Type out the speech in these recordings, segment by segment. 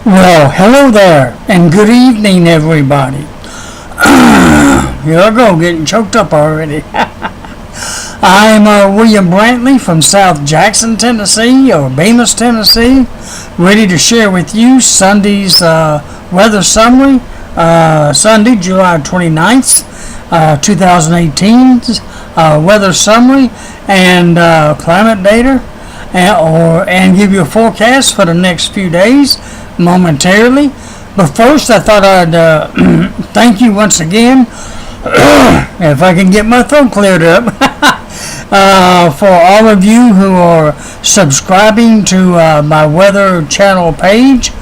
Well, hello there, and good evening, everybody. Here I go, getting choked up already. I'm William Brantley from South Jackson, Tennessee, or Bemis, Tennessee, ready to share with you Sunday's weather summary, Sunday, July 29th, 2018's weather summary and climate data, and give you a forecast for the next few days momentarily. But first, I thought I'd thank you once again, if I can get my throat cleared up, for all of you who are subscribing to my weather channel page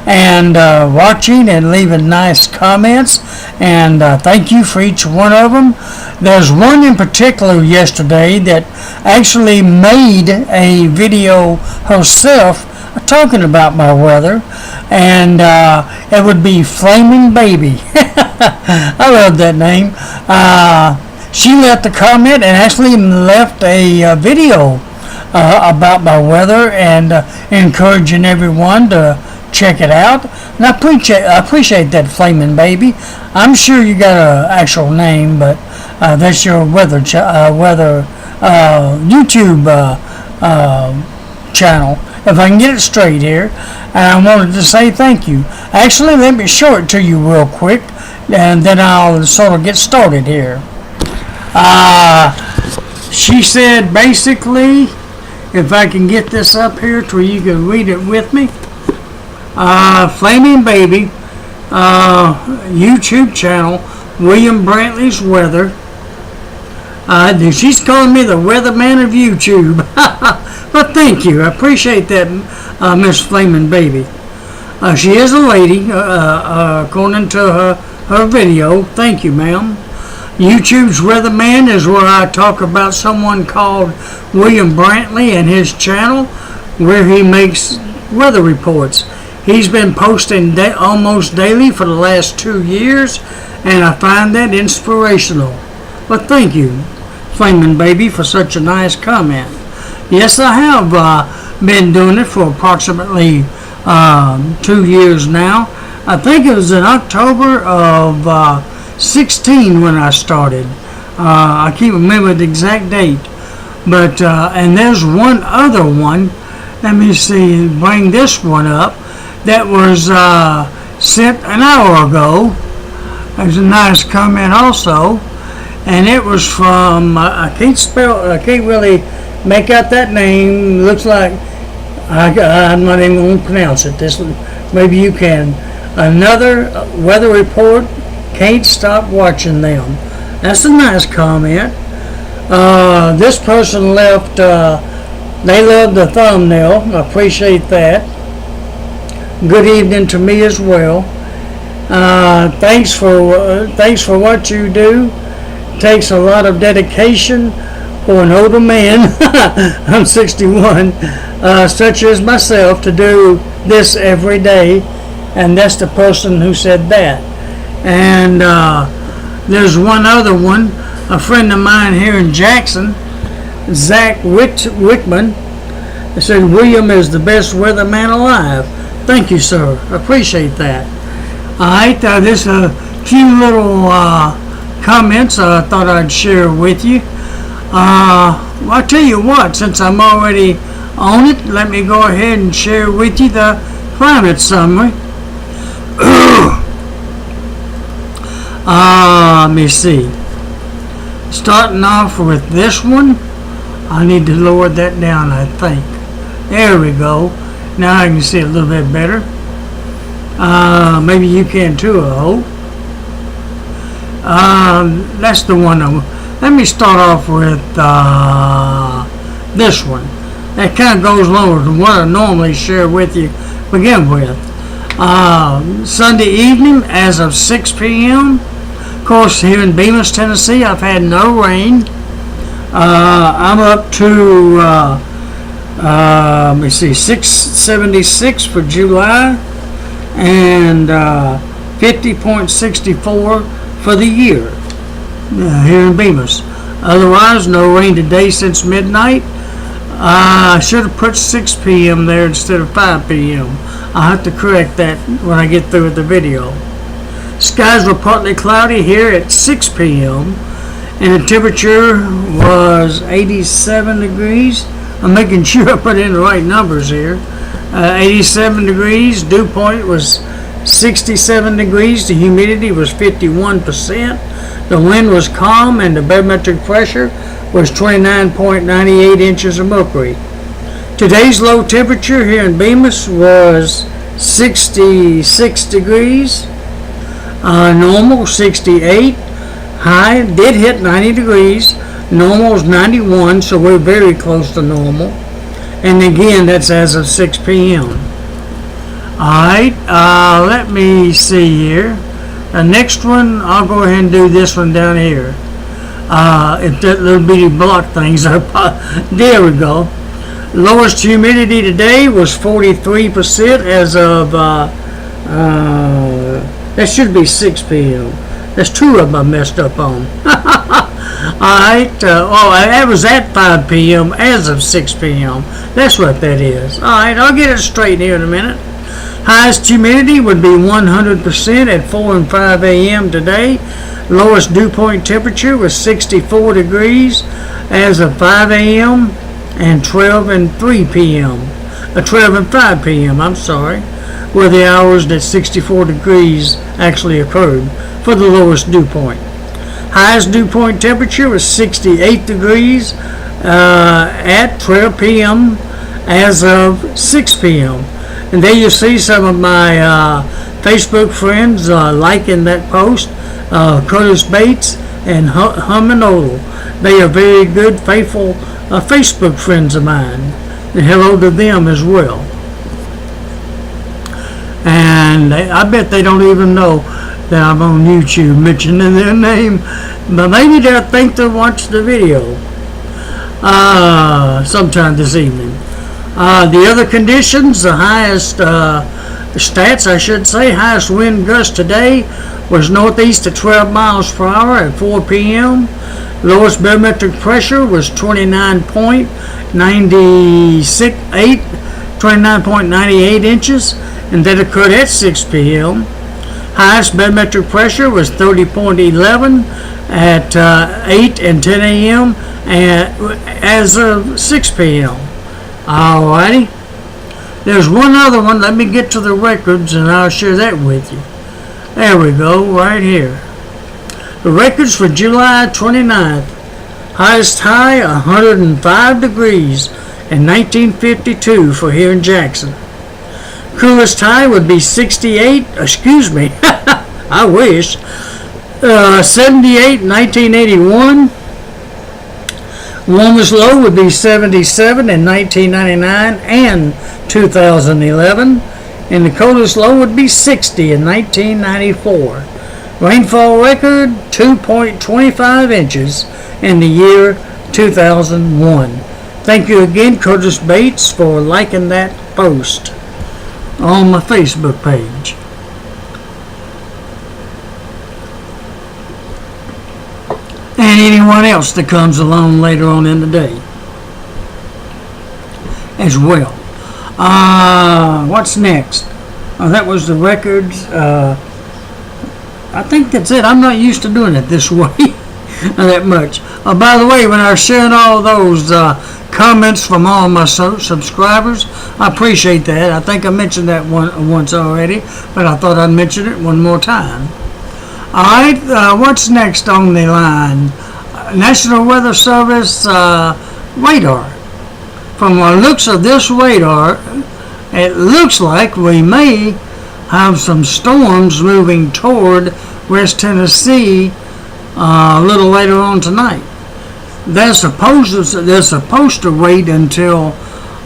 and watching and leaving nice comments. And thank you for each one of them. There's one in particular yesterday that actually made a video herself talking about my weather, and it would be Flaming Baby. I love that name. She left a comment and actually left a video about my weather, and encouraging everyone to check it out. And I appreciate that, Flaming Baby. I'm sure you got an actual name, but that's your weather YouTube channel, if I can get it straight here. And I wanted to say thank you. Actually, let me show it to you real quick, and then I'll sort of get started here. She said basically, if I can get this up here to where you can read it with me, Flaming Baby, YouTube channel, William Brantley's Weather. She's calling me the weatherman of YouTube. But thank you. I appreciate that, Miss Flaming Baby. She is a lady, according to her video. Thank you, ma'am. YouTube's Weatherman is where I talk about someone called William Brantley and his channel, where he makes weather reports. He's been posting almost daily for the last 2 years, and I find that inspirational. But thank you, Flaming Baby, for such a nice comment. Yes, I have been doing it for approximately 2 years now. I think it was in October of 16 when I started. I can't remember the exact date. But, and there's one other one. Let me see, bring this one up. That was sent an hour ago. There's a nice comment also. And it was from, I can't really make out that name. Looks like, I'm not even going to pronounce it. Maybe you can. Another weather report, can't stop watching them. That's a nice comment. This person left, they loved the thumbnail. I appreciate that. Good evening to me as well. Thanks for what you do. Takes a lot of dedication for an older man. I'm 61, such as myself, to do this every day. And that's the person who said that. And there's one other one, a friend of mine here in Jackson, Zach Wickman, said William is the best weatherman alive. Thank you, sir. I appreciate that. Alright, there's a few little comments I thought I'd share with you. Well, I'll tell you what, since I'm already on it, let me go ahead and share with you the climate summary. Let me see. Starting off with this one, I need to lower that down, I think. There we go. Now I can see it a little bit better. Maybe you can too, I hope. That's the one. Let me start off with this one. That kind of goes lower than what I normally share with you to begin with. Sunday evening as of 6 p.m. Of course, here in Bemis, Tennessee, I've had no rain. I'm up to, let me see, 676 for July and 50.64 for the year here in Bemis. Otherwise, no rain today since midnight. I should have put 6 p.m. there instead of 5 p.m. I'll have to correct that when I get through with the video. Skies were partly cloudy here at 6 p.m. and the temperature was 87 degrees. I'm making sure I put in the right numbers here. 87 degrees. Dew point was 67 degrees. The humidity was 51%. The wind was calm and the barometric pressure was 29.98 inches of mercury. Today's low temperature here in Bemis was 66 degrees. Normal 68. High did hit 90 degrees. Normal is 91, so we're very close to normal. And again, that's as of 6 p.m. Alright, let me see here. The next one, I'll go ahead and do this one down here. If that little bitty block things up, there we go. Lowest humidity today was 43% as of, that should be 6 p.m. There's 2 of them I messed up on. Alright, that was at 5 p.m. as of 6 p.m. That's what that is. Alright, I'll get it straight here in a minute. Highest humidity would be 100% at 4 and 5 a.m. today. Lowest dew point temperature was 64 degrees as of 5 a.m. and 12 and 3 p.m. 12 and 5 p.m. I'm sorry, were the hours that 64 degrees actually occurred for the lowest dew point. Highest dew point temperature was 68 degrees at 12 p.m. as of 6 p.m. And there you see some of my Facebook friends liking that post. Curtis Bates and Humanolo. They are very good, faithful Facebook friends of mine. And hello to them as well. And I bet they don't even know that I'm on YouTube mentioning their name, but maybe they'll think they'll watch the video sometime this evening. The other conditions, the highest stats, I should say, highest wind gust today was northeast at 12 miles per hour at 4 p.m. Lowest barometric pressure was 29.98 inches, and that occurred at 6 p.m. Highest barometric pressure was 30.11 at 8 and 10 a.m. as of 6 p.m. Alrighty. There's one other one. Let me get to the records and I'll share that with you. There we go, right here. The records for July 29th. Highest high 105 degrees in 1952 for here in Jackson. Coolest high would be 68, excuse me, I wish, 78 in 1981. Warmest low would be 77 in 1999 and 2011. And the coldest low would be 60 in 1994. Rainfall record 2.25 inches in the year 2001. Thank you again, Curtis Bates, for liking that post on my Facebook page. And anyone else that comes along later on in the day as well. What's next? That was the records. I think that's it. I'm not used to doing it this way that much. By the way, when I was sharing all those comments from all my subscribers, I appreciate that. I think I mentioned that once already, but I thought I'd mention it one more time. Alright, what's next on the line? National Weather Service radar. From the looks of this radar, it looks like we may have some storms moving toward West Tennessee a little later on tonight. They're supposed to wait until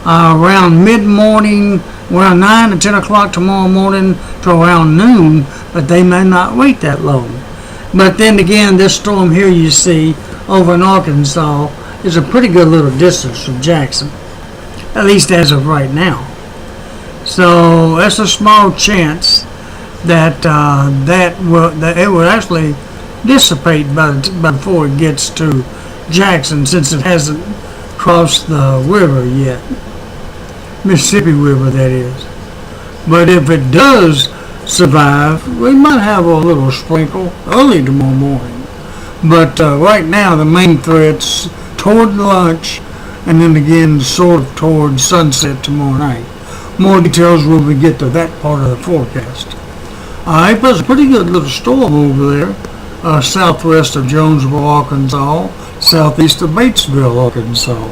around mid-morning, around 9 or 10 o'clock tomorrow morning to around noon, but they may not wait that long. But then again, this storm here you see over in Arkansas is a pretty good little distance from Jackson, at least as of right now. So that's a small chance that that it will actually dissipate before it gets to Jackson, since it hasn't crossed the river yet. Mississippi River, that is. But if it does survive, we might have a little sprinkle early tomorrow morning. But right now, the main threat's toward lunch, and then again sort of toward sunset tomorrow night. More details when we get to that part of the forecast. Alright, but it's a pretty good little storm over there, southwest of Jonesboro, Arkansas, southeast of Batesville, Arkansas.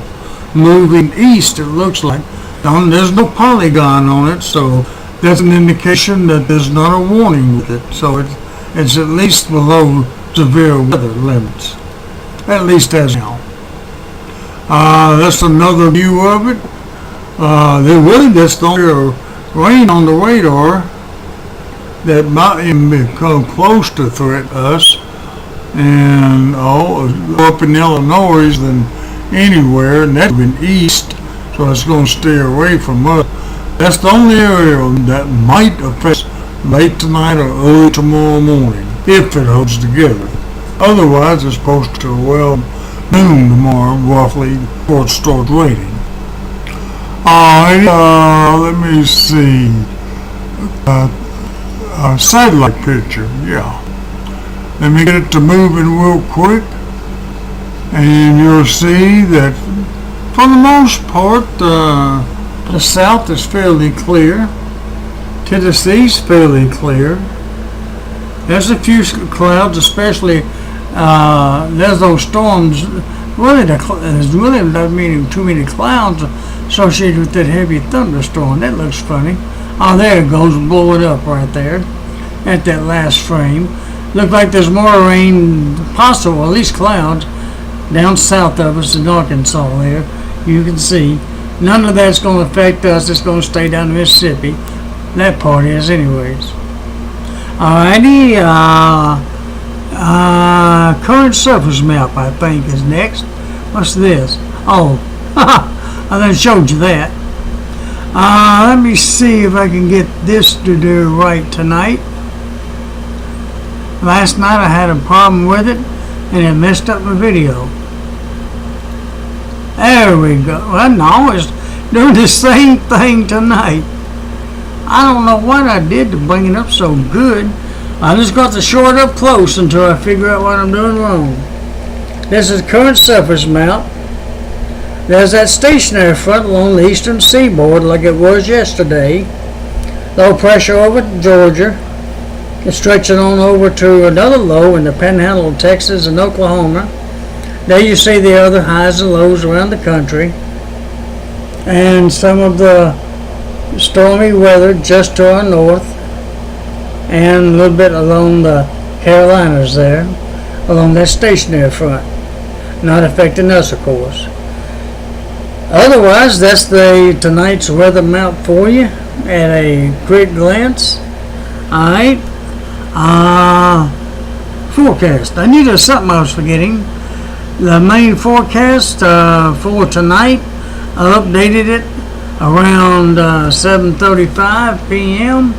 Moving east, it looks like. There's no polygon on it, so that's an indication that there's not a warning with it. So it's at least below severe weather limits, at least as now. That's another view of it. There really just don't rain on the radar that might even become close to threat us, and up in Illinois than anywhere, and that's been east, so it's going to stay away from us. That's the only area that might affect late tonight or early tomorrow morning, if it holds together. Otherwise, it's supposed to, noon tomorrow, roughly, before it starts raining. Alright, let me see. A satellite picture, yeah. Let me get it to moving real quick, and you'll see that for the most part, the south is fairly clear. Tennessee's fairly clear. There's a few clouds, especially there's those storms. There's really not too many clouds associated with that heavy thunderstorm. That looks funny. Oh, there it goes, blowing up right there at that last frame. Look like there's more rain possible, at least clouds, down south of us in Arkansas there. You can see. None of that's going to affect us. It's going to stay down to Mississippi. That part is anyways. Alrighty, current surface map, I think, is next. What's this? Oh, I done showed you that. Let me see if I can get this to do right tonight. Last night I had a problem with it, and it messed up my video. There we go. Well, no, it's doing the same thing tonight. I don't know what I did to bring it up so good. I just got to show it up close until I figure out what I'm doing wrong. This is current surface map. There's that stationary front along the eastern seaboard like it was yesterday. Low pressure over Georgia. It's stretching on over to another low in the panhandle of Texas and Oklahoma. There you see the other highs and lows around the country. And some of the stormy weather just to our north. And a little bit along the Carolinas there. Along that stationary front. Not affecting us, of course. Otherwise, that's tonight's weather map for you at a quick glance. Alright. Forecast. I knew there was something I was forgetting. The main forecast for tonight, I updated it around 7:35 p.m.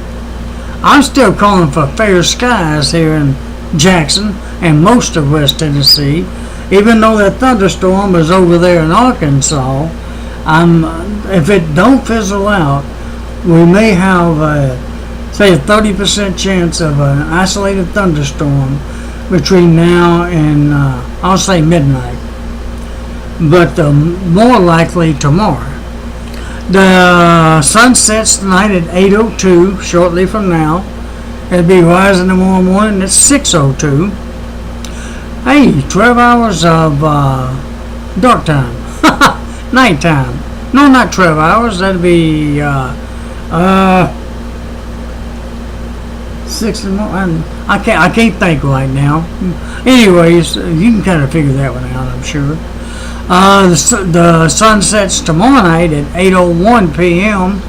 I'm still calling for fair skies here in Jackson and most of West Tennessee. Even though that thunderstorm is over there in Arkansas, if it don't fizzle out, we may have say a 30% chance of an isolated thunderstorm between now and I'll say midnight, but more likely tomorrow. The sun sets tonight at 8:02 shortly from now. It'll be rising tomorrow morning at 6:02. Hey, 12 hours of dark time. Nighttime. No, not 12 hours. That'd be 6 in the morning. I can't think right now. Anyways, you can kind of figure that one out, I'm sure. The sun sets tomorrow night at 8:01 p.m.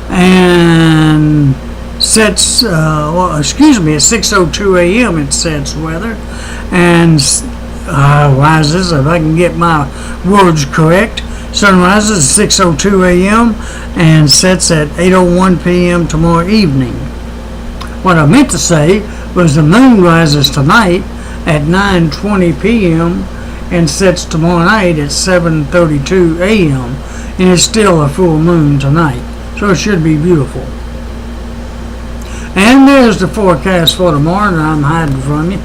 and sets, at 6:02 a.m. it sets weather, and rises, if I can get my words correct. Sun rises at 6:02 a.m. and sets at 8:01 p.m. tomorrow evening. What I meant to say was the moon rises tonight at 9:20 p.m. and sets tomorrow night at 7:32 a.m. and it's still a full moon tonight, so it should be beautiful. And there's the forecast for tomorrow, and I'm hiding from you.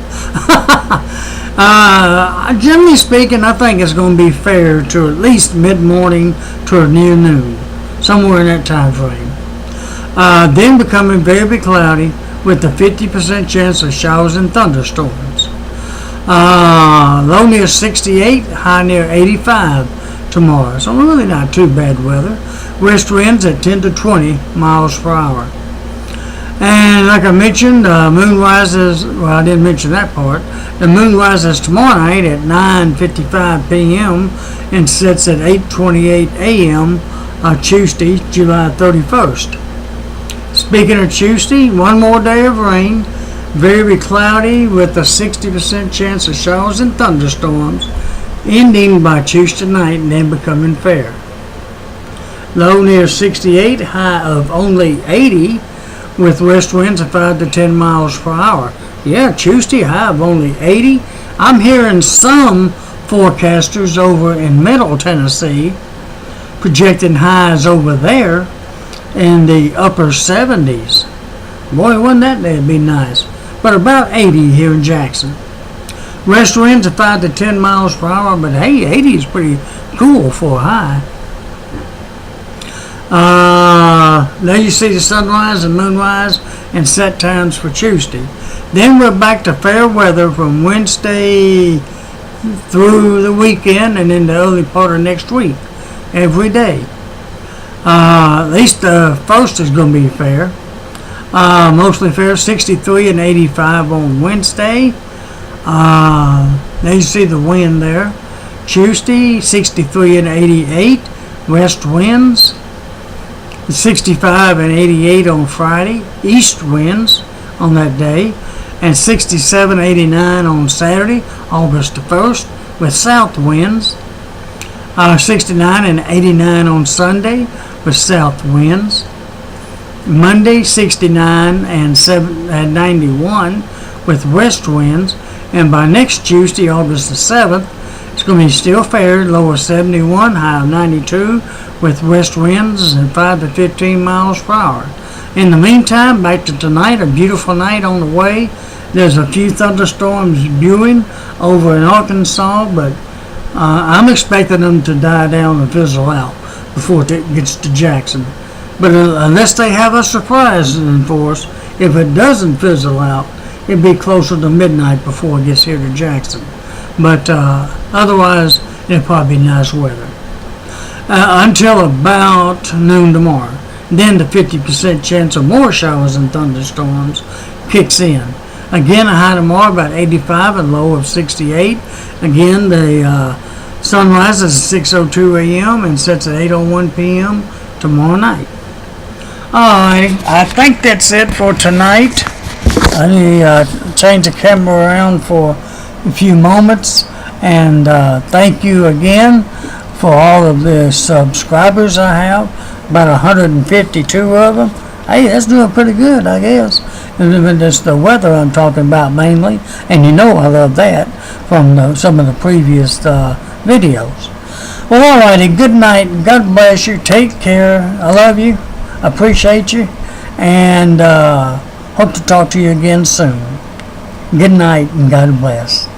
Generally speaking, I think it's going to be fair to at least mid-morning to near noon, somewhere in that time frame. Then becoming very cloudy with a 50% chance of showers and thunderstorms. Low near 68, high near 85 tomorrow. So really not too bad weather. West winds at 10 to 20 miles per hour. And like I mentioned, moon rises, well, I didn't mention that part. The moon rises tomorrow night at 9:55 p.m. and sets at 8:28 a.m. Tuesday, July 31st. Speaking of Tuesday, one more day of rain, very cloudy with a 60% chance of showers and thunderstorms, ending by Tuesday night and then becoming fair. Low near 68, high of only 80, with west winds of 5 to 10 miles per hour. Yeah, Tuesday high of only 80. I'm hearing some forecasters over in Middle Tennessee projecting highs over there in the upper 70s. Boy, wouldn't that day be nice? But about 80 here in Jackson. West winds of 5 to 10 miles per hour, but hey, 80 is pretty cool for a high. There you see the sunrise and moonrise and set times for Tuesday. Then we're back to fair weather from Wednesday through the weekend and in the early part of next week, every day. At least the first is going to be fair. Mostly fair, 63 and 85 on Wednesday. There you see the wind there. Tuesday, 63 and 88, west winds. 65 and 88 on Friday, east winds on that day, and 67, 89 on Saturday, August the 1st, with south winds. 69 and 89 on Sunday with south winds. Monday, 69 and 91 with west winds, and by next Tuesday, August the 7th, it's going to be still fair, low of 71, high of 92, with west winds and 5 to 15 miles per hour. In the meantime, back to tonight, a beautiful night on the way. There's a few thunderstorms brewing over in Arkansas, but I'm expecting them to die down and fizzle out before it gets to Jackson. But unless they have a surprise for us, if it doesn't fizzle out, it'll be closer to midnight before it gets here to Jackson. But otherwise, it'll probably be nice weather. Until about noon tomorrow. Then the 50% chance of more showers and thunderstorms kicks in. Again, a high tomorrow about 85 and low of 68. Again, the sun rises at 6:02 a.m. and sets at 8:01 p.m. tomorrow night. Alright, I think that's it for tonight. I need to change the camera around for a few moments, and thank you again for all of the subscribers I have, about 152 of them. Hey, that's doing pretty good, I guess. And it's the weather I'm talking about mainly, and you know I love that from some of the previous videos. Well, alrighty, good night, God bless you, take care, I love you, appreciate you, and hope to talk to you again soon. Good night, and God bless.